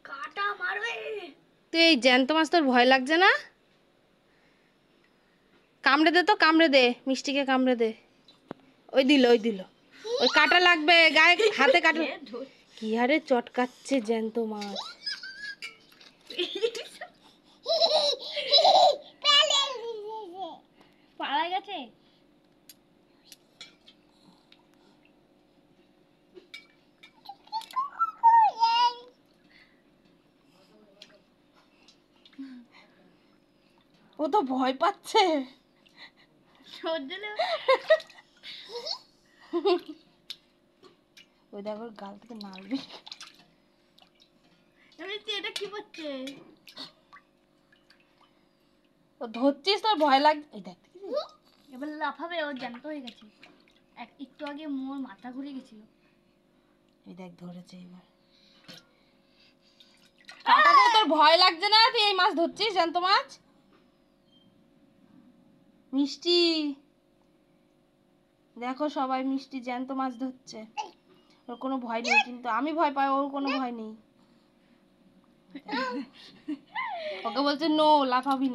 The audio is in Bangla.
কাটা মারবে। তুই এই জ্যান্ত মাছ তোর ভয় লাগছে না? কামড়ে দে তো, কামড়ে দে, মিষ্টিকে কামড়ে দে। ওই দিল ওই কাটা লাগবে গায়ে, হাতে কাটা। কি হারে চটকাচ্ছে জ্যান্ত মাছ। পালা গেছে। ও তো ভয় পাচ্ছে। ওই দেখো গাল থেকে নাড়বি। এটা কি করছে? ও ধরছিস তোর ভয় লাগ। এই দেখ এবার লাফাবে, ও জ্যান্ত হয়ে গেছে। একটু আগে মোর মাথা ঘুরে গেছিল। এই দেখ ধরেছে এবার। কাটাতে তোর ভয় লাগছে না? তুই এই মাছ ধরছিস, জ্যান্ত মাছ। মিষ্টি দেখো সবাই মিষ্টি জ্যান্ত মাছ ধরছে। ওর কোনো ভয় নেই, কিন্তু আমি ভয় পাই, ওর কোনো ভয় নেই। ওকে বলছে নো, লাফাবি না।